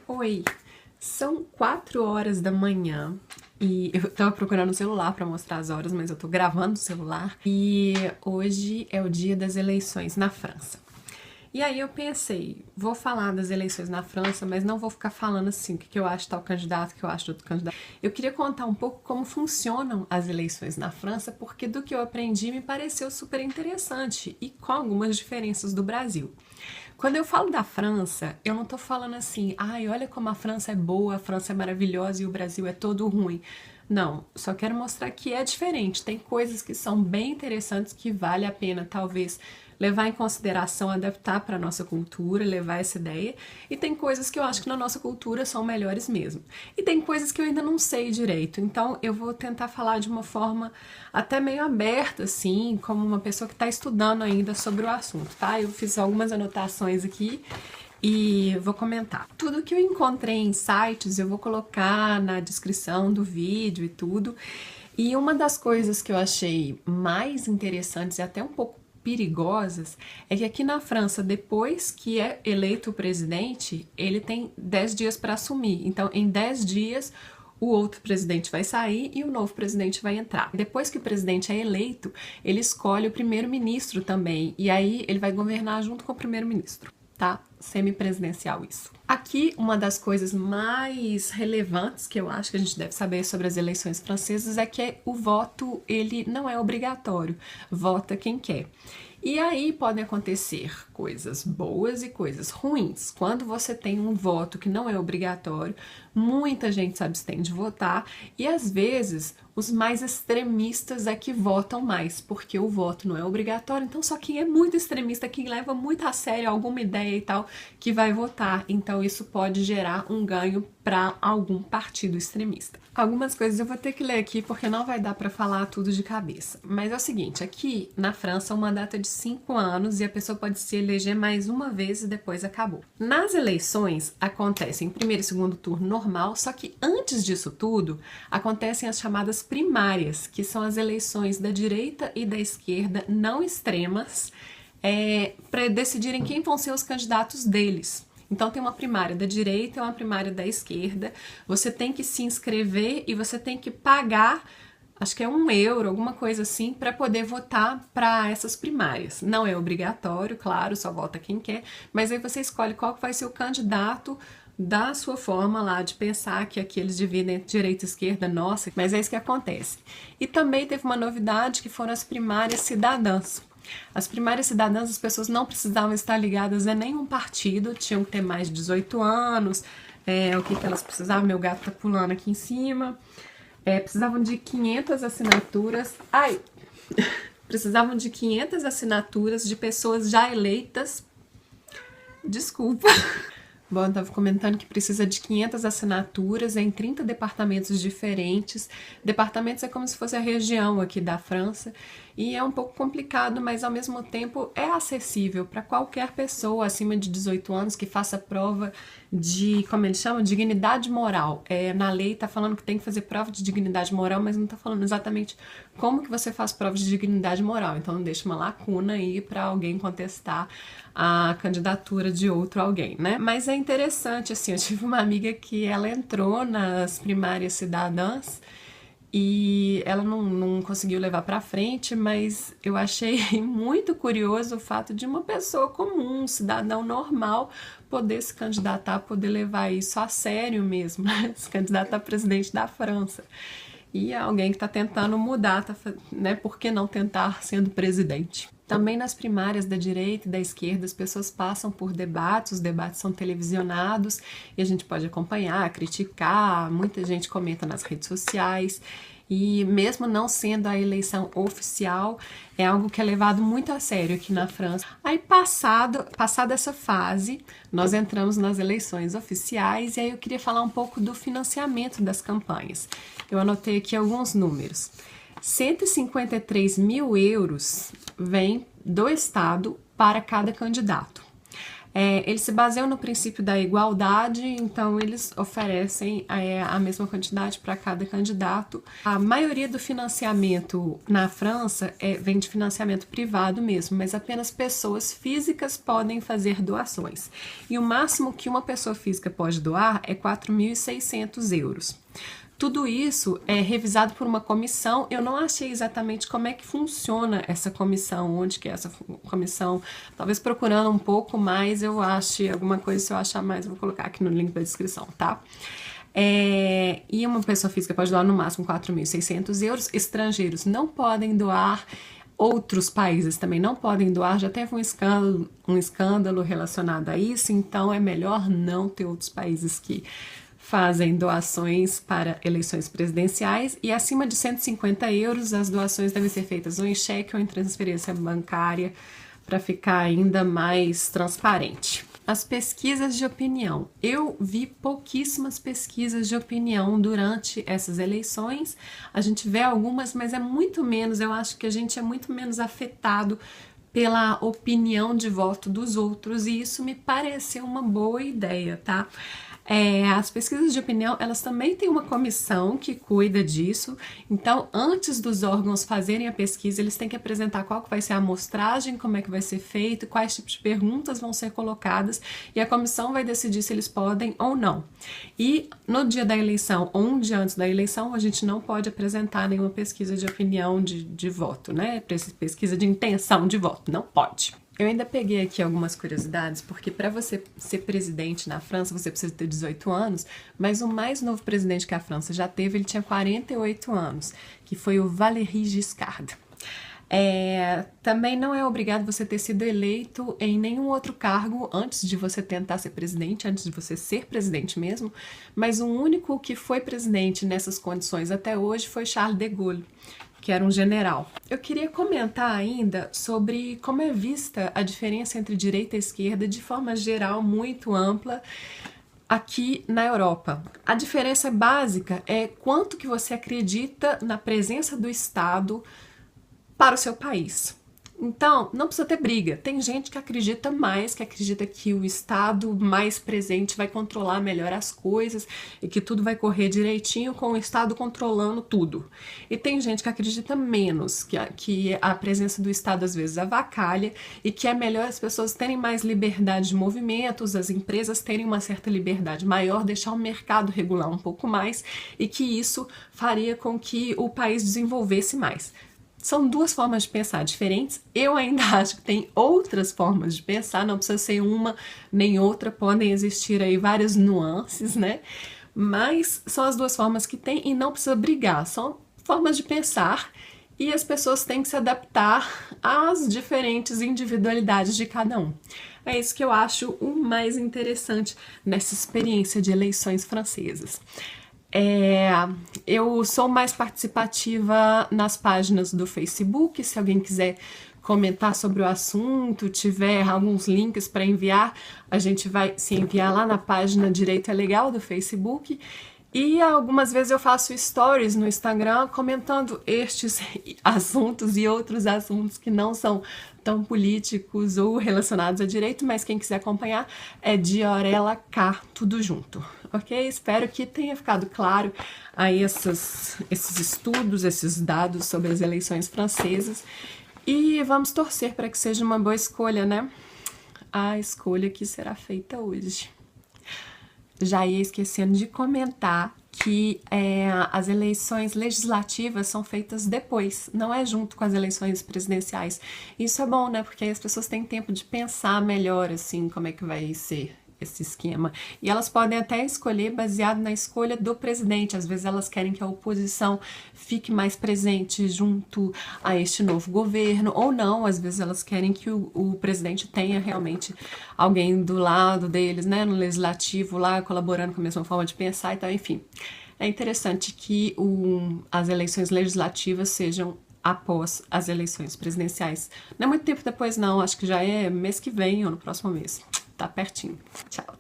Oi, são 4 horas da manhã e eu tava procurando o celular pra mostrar as horas, mas eu tô gravando o celular e hoje é o dia das eleições na França. E aí eu pensei, vou falar das eleições na França, mas não vou ficar falando assim, o que eu acho de tal candidato, o que eu acho de outro candidato. Eu queria contar um pouco como funcionam as eleições na França, porque do que eu aprendi me pareceu super interessante e com algumas diferenças do Brasil. Quando eu falo da França, eu não tô falando assim, ai, olha como a França é boa, a França é maravilhosa e o Brasil é todo ruim. Não, só quero mostrar que é diferente. Tem coisas que são bem interessantes que vale a pena, talvez, levar em consideração, adaptar para a nossa cultura, levar essa ideia. E tem coisas que eu acho que na nossa cultura são melhores mesmo. E tem coisas que eu ainda não sei direito. Então eu vou tentar falar de uma forma até meio aberta, assim, como uma pessoa que está estudando ainda sobre o assunto, tá? Eu fiz algumas anotações aqui e vou comentar. Tudo que eu encontrei em sites eu vou colocar na descrição do vídeo e tudo. E uma das coisas que eu achei mais interessantes e até um pouco perigosas é que aqui na França, depois que é eleito o presidente, ele tem 10 dias para assumir. Então, em 10 dias, o outro presidente vai sair e o novo presidente vai entrar. Depois que o presidente é eleito, ele escolhe o primeiro-ministro também, e aí ele vai governar junto com o primeiro-ministro, tá? Semipresidencial isso. Aqui, uma das coisas mais relevantes que eu acho que a gente deve saber sobre as eleições francesas é que o voto, ele não é obrigatório. Vota quem quer. E aí podem acontecer coisas boas e coisas ruins. Quando você tem um voto que não é obrigatório, muita gente se abstém de votar e às vezes os mais extremistas é que votam mais, porque o voto não é obrigatório, então só quem é muito extremista, quem leva muito a sério alguma ideia e tal, que vai votar. Então isso pode gerar um ganho para algum partido extremista. Algumas coisas eu vou ter que ler aqui porque não vai dar para falar tudo de cabeça. Mas é o seguinte, aqui na França o mandato é de 5 anos e a pessoa pode se eleger mais uma vez e depois acabou. Nas eleições acontecem primeiro e segundo turno normal, só que antes disso tudo acontecem as chamadas primárias, que são as eleições da direita e da esquerda não extremas, para decidirem quem vão ser os candidatos deles. Então tem uma primária da direita e uma primária da esquerda. Você tem que se inscrever e você tem que pagar, acho que é €1, alguma coisa assim, para poder votar para essas primárias. Não é obrigatório, claro, só vota quem quer, mas aí você escolhe qual vai ser o candidato da sua forma lá de pensar, que aqui eles dividem entre direita e esquerda, nossa, mas é isso que acontece. E também teve uma novidade que foram as primárias cidadãs. As primárias cidadãs, as pessoas não precisavam estar ligadas a nenhum partido, tinham que ter mais de 18 anos, o que elas precisavam, meu gato tá pulando aqui em cima, precisavam de 500 assinaturas, precisavam de 500 assinaturas de pessoas já eleitas, desculpa. Bom, eu estava comentando que precisa de 500 assinaturas em 30 departamentos diferentes. Departamentos é como se fosse a região aqui da França e é um pouco complicado, mas ao mesmo tempo é acessível para qualquer pessoa acima de 18 anos que faça prova de, como eles chamam, dignidade moral. Na lei está falando que tem que fazer prova de dignidade moral, mas não está falando exatamente como que você faz prova de dignidade moral. Então deixa uma lacuna aí para alguém contestar a candidatura de outro alguém, né? Mas é interessante, assim, eu tive uma amiga que ela entrou nas primárias cidadãs e ela não conseguiu levar para frente, mas eu achei muito curioso o fato de uma pessoa comum, um cidadão normal, poder se candidatar, poder levar isso a sério mesmo, né? Se candidatar a presidente da França. E alguém que está tentando mudar, né? Por que não tentar sendo presidente? Também nas primárias da direita e da esquerda as pessoas passam por debates, os debates são televisionados e a gente pode acompanhar, criticar, muita gente comenta nas redes sociais e mesmo não sendo a eleição oficial, é algo que é levado muito a sério aqui na França. Aí passada essa fase, nós entramos nas eleições oficiais e aí eu queria falar um pouco do financiamento das campanhas. Eu anotei aqui alguns números. 153 mil euros vem do Estado para cada candidato. Eles se baseiam no princípio da igualdade, então eles oferecem a mesma quantidade para cada candidato. A maioria do financiamento na França vem de financiamento privado mesmo, mas apenas pessoas físicas podem fazer doações. E o máximo que uma pessoa física pode doar é 4.600 euros. Tudo isso é revisado por uma comissão. Eu não achei exatamente como é que funciona essa comissão, onde que é essa comissão. Talvez procurando um pouco mais eu ache alguma coisa. Se eu achar mais, eu vou colocar aqui no link da descrição, tá? E uma pessoa física pode doar no máximo 4.600 euros. Estrangeiros não podem doar. Outros países também não podem doar. Já teve um escândalo relacionado a isso, então é melhor não ter outros países que fazem doações para eleições presidenciais, e acima de 150 euros as doações devem ser feitas ou em cheque ou em transferência bancária para ficar ainda mais transparente. As pesquisas de opinião. Eu vi pouquíssimas pesquisas de opinião durante essas eleições. A gente vê algumas, mas é muito menos. Eu acho que a gente é muito menos afetado pela opinião de voto dos outros, e isso me pareceu uma boa ideia, tá? As pesquisas de opinião, elas também têm uma comissão que cuida disso. Então, antes dos órgãos fazerem a pesquisa, eles têm que apresentar qual que vai ser a amostragem, como é que vai ser feito, quais tipos de perguntas vão ser colocadas, e a comissão vai decidir se eles podem ou não. E no dia da eleição, ou um dia antes da eleição, a gente não pode apresentar nenhuma pesquisa de opinião de voto, né? Pesquisa de intenção de voto, não pode. Eu ainda peguei aqui algumas curiosidades, porque para você ser presidente na França, você precisa ter 18 anos, mas o mais novo presidente que a França já teve, ele tinha 48 anos, que foi o Valéry Giscard. Também não é obrigado você ter sido eleito em nenhum outro cargo antes de você tentar ser presidente, antes de você ser presidente mesmo, mas o único que foi presidente nessas condições até hoje foi Charles de Gaulle, que era um general. Eu queria comentar ainda sobre como é vista a diferença entre direita e esquerda de forma geral, muito ampla, aqui na Europa. A diferença básica é quanto que você acredita na presença do Estado para o seu país. Então, não precisa ter briga. Tem gente que acredita mais, que acredita que o Estado mais presente vai controlar melhor as coisas e que tudo vai correr direitinho com o Estado controlando tudo. E tem gente que acredita menos, que a presença do Estado às vezes avacalha e que é melhor as pessoas terem mais liberdade de movimentos, as empresas terem uma certa liberdade maior, deixar o mercado regular um pouco mais, e que isso faria com que o país desenvolvesse mais. São duas formas de pensar diferentes. Eu ainda acho que tem outras formas de pensar, não precisa ser uma nem outra, podem existir aí várias nuances, né? Mas são as duas formas que tem e não precisa brigar, são formas de pensar e as pessoas têm que se adaptar às diferentes individualidades de cada um. É isso que eu acho o mais interessante nessa experiência de eleições francesas. Eu sou mais participativa nas páginas do Facebook. Se alguém quiser comentar sobre o assunto, tiver alguns links para enviar, a gente vai se enviar lá na página Direito é Legal do Facebook. E algumas vezes eu faço stories no Instagram comentando estes assuntos e outros assuntos que não são tão políticos ou relacionados a direito, mas quem quiser acompanhar é Diorela K, tudo junto, ok? Espero que tenha ficado claro aí esses estudos, esses dados sobre as eleições francesas, e vamos torcer para que seja uma boa escolha, né? A escolha que será feita hoje. Já ia esquecendo de comentar que as eleições legislativas são feitas depois, não é junto com as eleições presidenciais. Isso é bom, né? Porque aí as pessoas têm tempo de pensar melhor, assim, como é que vai ser esse esquema. E elas podem até escolher baseado na escolha do presidente. Às vezes elas querem que a oposição fique mais presente junto a este novo governo, ou não, às vezes elas querem que o presidente tenha realmente alguém do lado deles, né, no legislativo lá, colaborando com a mesma forma de pensar e tal, enfim. É interessante que as eleições legislativas sejam após as eleições presidenciais. Não é muito tempo depois não, acho que já é mês que vem ou no próximo mês. Tá pertinho. Tchau.